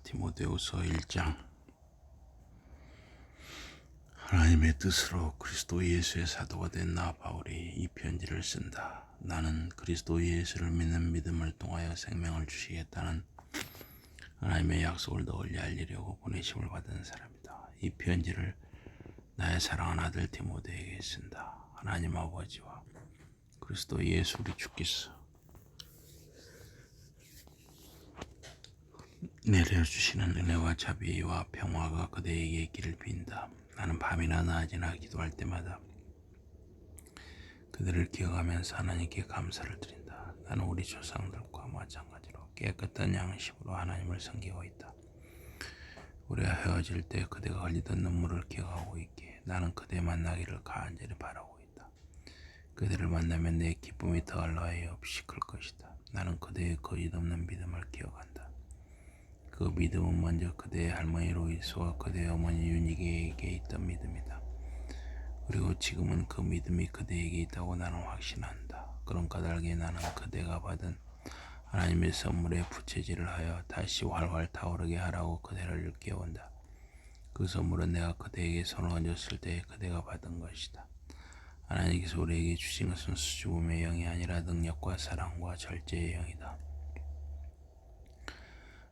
디모데후서 1장. 하나님의 뜻으로 그리스도 예수의 사도가 된 나 바울이 이 편지를 쓴다. 나는 그리스도 예수를 믿는 믿음을 통하여 생명을 주시겠다는 하나님의 약속을 널리 알리려고 보내심을 받은 사람이다. 이 편지를 나의 사랑하는 아들 디모데에게 쓴다. 하나님 아버지와 그리스도 예수 우리 주께서 내려주시는 은혜와 자비와 평화가 그대에게 있기를 빈다. 나는 밤이나 낮이나 기도할 때마다 그들을 기억하면서 하나님께 감사를 드린다. 나는 우리 조상들과 마찬가지로 깨끗한 양심으로 하나님을 섬기고 있다. 우리가 헤어질 때 그대가 흘리던 눈물을 기억하고 있기에 나는 그대 만나기를 간절히 바라고 있다. 그대를 만나면 내 기쁨이 더할 나위 없이 클 것이다. 나는 그대의 거짓없는 믿음을 기억한다. 그 믿음은 먼저 그대의 할머니 로이스와 그대의 어머니 유니게에게 있던 믿음이다. 그리고 지금은 그 믿음이 그대에게 있다고 나는 확신한다. 그런 까닭에 나는 그대가 받은 하나님의 선물에 부채질을 하여 다시 활활 타오르게 하라고 그대를 깨운다. 그 선물은 내가 그대에게 손을 얹었을 때 그대가 받은 것이다. 하나님께서 우리에게 주신 것은 수줍음의 영이 아니라 능력과 사랑과 절제의 영이다.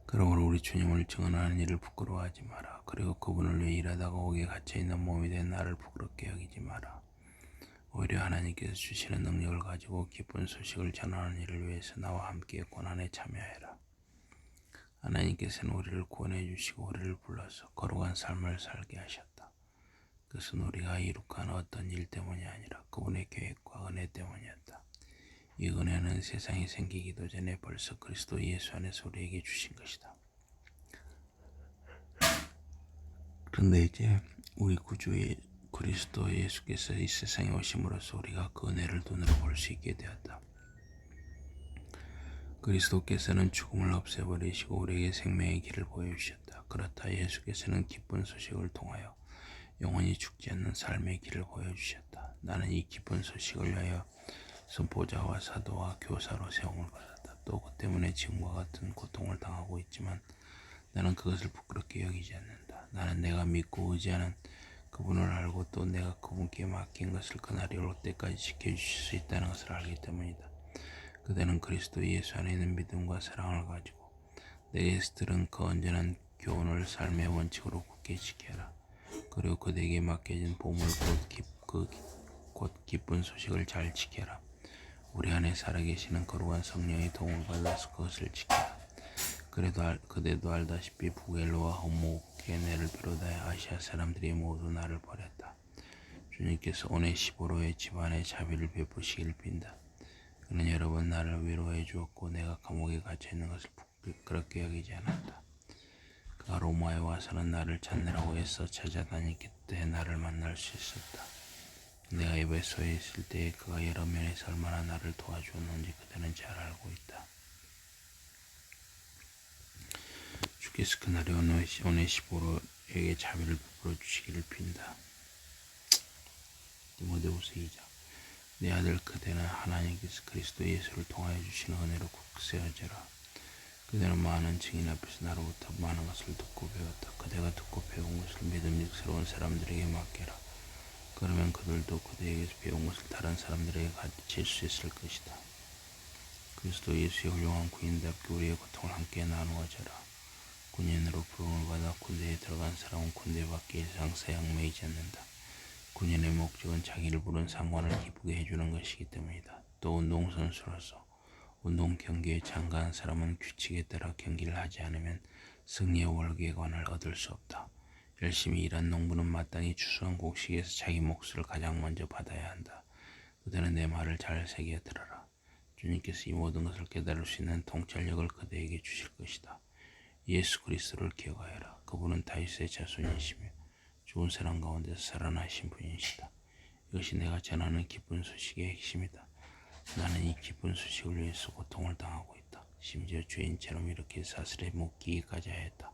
그러므로 우리 주님을 증언하는 일을 부끄러워하지 마라. 그리고 그분을 위해 일하다가 옥에 갇혀있는 몸이 된 나를 부끄럽게 여기지 마라. 오히려 하나님께서 주시는 능력을 가지고 기쁜 소식을 전하는 일을 위해서 나와 함께 고난에 참여해라. 하나님께서는 우리를 구원해 주시고 우리를 불러서 거룩한 삶을 살게 하셨다. 그것은 우리가 이룩한 어떤 일 때문이 아니라 그분의 계획과 은혜 때문이었다. 이 은혜는 세상이 생기기도 전에 벌써 그리스도 예수 안에서 우리에게 주신 것이다. 그런데 이제 우리 구주의 그리스도 예수께서 이 세상에 오심으로써 우리가 그 은혜를 눈으로 볼 수 있게 되었다. 그리스도께서는 죽음을 없애버리시고 우리에게 생명의 길을 보여주셨다. 그렇다 예수께서는 기쁜 소식을 통하여 영원히 죽지 않는 삶의 길을 보여주셨다. 나는 이 기쁜 소식을 위하여 선포자와 사도와 교사로 세움을 받았다. 또 그 때문에 지금과 같은 고통을 당하고 있지만 나는 그것을 부끄럽게 여기지 않는다. 나는 내가 믿고 의지하는 그분을 알고 또 내가 그분께 맡긴 것을 그날이 올 때까지 지켜주실 수 있다는 것을 알기 때문이다. 그대는 그리스도 예수 안에 있는 믿음과 사랑을 가지고 내게서 들은 그 온전한 교훈을 삶의 원칙으로 굳게 지켜라. 그리고 그대에게 맡겨진 보물 곧 기쁜 소식을 잘 지켜라. 우리 안에 살아계시는 거룩한 성령의 도움을 받아서 그것을 지켜라. 그대도 알다시피 부겔로와 호모게네를 비롯하여 아시아 사람들이 모두 나를 버렸다. 주님께서 오네시보로의 집안에 자비를 베푸시길 빈다. 그는 여러 번 나를 위로해 주었고 내가 감옥에 갇혀있는 것을 부끄럽게 여기지 않았다. 그가 로마에 와서는 나를 찾느라고 애써 찾아다니기 때문에 나를 만날 수 있었다. 내가 에베소에 있을 때 그가 여러 면에서 얼마나 나를 도와주었는지 그대는 잘 알고 있다. 주께서 그날에 오네시보로에게 자비를 베풀어 주시기를 빈다. 디모데후서 2장. 내 아들 그대는 하나님께서 그리스도 예수를 통하여 주시는 은혜로 굳 세워져라. 그대는 많은 증인 앞에서 나로부터 많은 것을 듣고 배웠다. 그대가 듣고 배운 것을 믿음직스러운 사람들에게 맡겨라. 그러면 그들도 그대에게서 배운 것을 다른 사람들에게 가르칠 수 있을 것이다. 그리스도 예수의 훌륭한 군인답게 우리의 고통을 함께 나누어져라. 군인으로 부름을 받아 군대에 들어간 사람은 군대 밖에 일상 사양 매이지 않는다. 군인의 목적은 자기를 부른 상관을 기쁘게 해주는 것이기 때문이다. 또 운동선수로서 운동 경기에 참가한 사람은 규칙에 따라 경기를 하지 않으면 승리의 월계관을 얻을 수 없다. 열심히 일한 농부는 마땅히 추수한 곡식에서 자기 몫을 가장 먼저 받아야 한다. 그대는 내 말을 잘 새겨 들어라. 주님께서 이 모든 것을 깨달을 수 있는 통찰력을 그대에게 주실 것이다. 예수 그리스도를 기억하여라. 그분은 다윗의 자손이시며 좋은 사람 가운데서 살아나신 분이시다. 이것이 내가 전하는 기쁜 소식의 핵심이다. 나는 이 기쁜 소식을 위해서 고통을 당하고 있다. 심지어 죄인처럼 이렇게 사슬에 묶이기까지 하였다.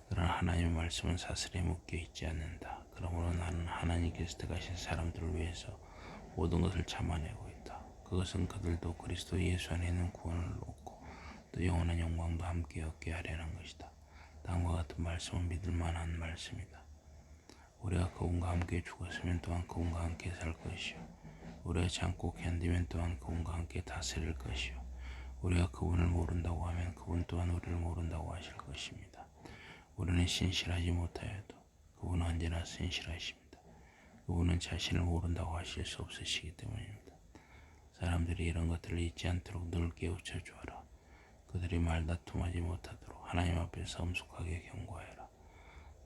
그러나 하나님의 말씀은 사슬에 묶여 있지 않는다. 그러므로 나는 하나님께서 택하신 사람들을 위해서 모든 것을 참아내고 있다. 그것은 그들도 그리스도 예수 안에 있는 구원을 얻고 또 영원한 영광도 함께 얻게 하려는 것이다. 다음과 같은 말씀은 믿을 만한 말씀이다. 우리가 그분과 함께 죽었으면 또한 그분과 함께 살 것이요. 우리가 참고 견디면 또한 그분과 함께 다스릴 것이요. 우리가 그분을 모른다고 하면 그분 또한 우리를 모른다고 하실 것입니다. 우리는 신실하지 못하여도 그분은 언제나 신실하십니다. 그분은 자신을 모른다고 하실 수 없으시기 때문입니다. 사람들이 이런 것들을 잊지 않도록 늘 깨우쳐 주어라. 그들이 말다툼하지 못하도록 하나님 앞에서 엄숙하게 경고하여라.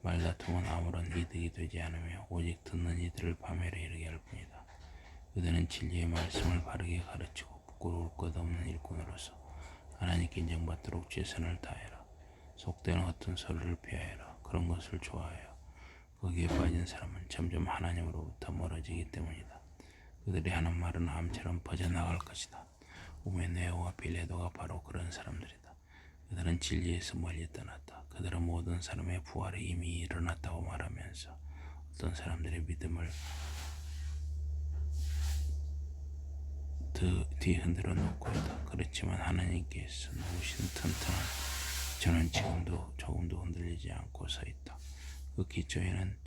말다툼은 아무런 이득이 되지 않으며 오직 듣는 이들을 파멸에 이르게 할 뿐이다. 그들은 진리의 말씀을 바르게 가르치고 부끄러울 것 없는 일꾼으로서 하나님께 인정받도록 최선을 다해라. 속되는 어떤 소리를 피하여라. 그런 것을 좋아하여 거기에 빠진 사람은 점점 하나님으로부터 멀어지기 때문이다. 그들이 하는 말은 암처럼 퍼져나갈 것이다. 우메네오와 빌레도가 바로 그런 사람들이다. 그들은 진리에서 멀리 떠났다. 그들은 모든 사람의 부활이 이미 일어났다고 말하면서 어떤 사람들의 믿음을 뒤흔들어 놓고 있다. 그렇지만 하나님께서 놓으신 튼튼한 저는 지금도 조금도 흔들리지 않고 서 있다. 그 기초에는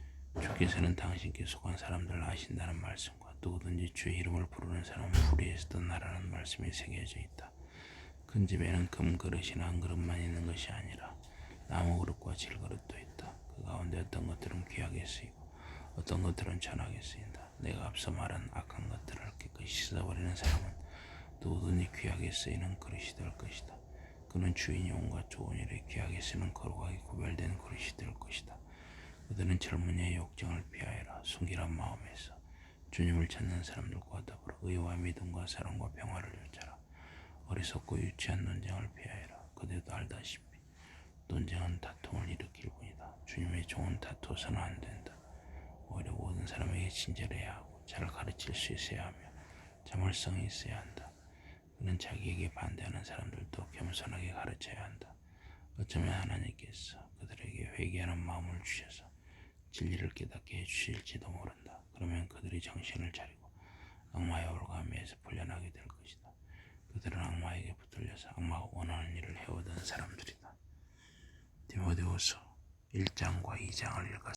주께서는 당신께 속한 사람들을 아신다는 말씀과 누구든지 주의 이름을 부르는 사람은 불의에서 떠나라는 말씀이 새겨져 있다. 큰 집에는 금그릇이나 한 그릇만 있는 것이 아니라 나무 그릇과 질그릇도 있다. 그 가운데 어떤 것들은 귀하게 쓰이고 어떤 것들은 천하게 쓰인다. 내가 앞서 말한 악한 것들을 깨끗이 씻어버리는 사람은 누구든지 귀하게 쓰이는 그릇이 될 것이다. 그는 주인이 온갖 좋은 일에 귀하게 쓰는 거룩하게 구별된 그릇이 될 것이다. 그들은 젊은이의 욕정을 피하여라. 순결한 마음에서 주님을 찾는 사람들과 더불어 의와 믿음과 사랑과 평화를 쫓아라. 어리석고 유치한 논쟁을 피하여라. 그들도 알다시피 논쟁은 다툼을 일으킬 뿐이다. 주님의 종은 다투어서는 안 된다. 오히려 모든 사람에게 친절해야 하고 잘 가르칠 수 있어야 하며 자물성이 있어야 한다. 그는 자기에게 반대하는 사람들도 겸손하게 가르쳐야 한다. 어쩌면 하나님께서 그들에게 회개하는 마음을 주셔서 진리를 깨닫게 해주실지도 모른다. 그러면 그들이 정신을 차리고 악마의 올가미에서 풀려나게 될 것이다. 그들은 악마에게 붙들려서 악마가 원하는 일을 해오던 사람들이다. 디모데후서 1장과 2장을 읽었습니다.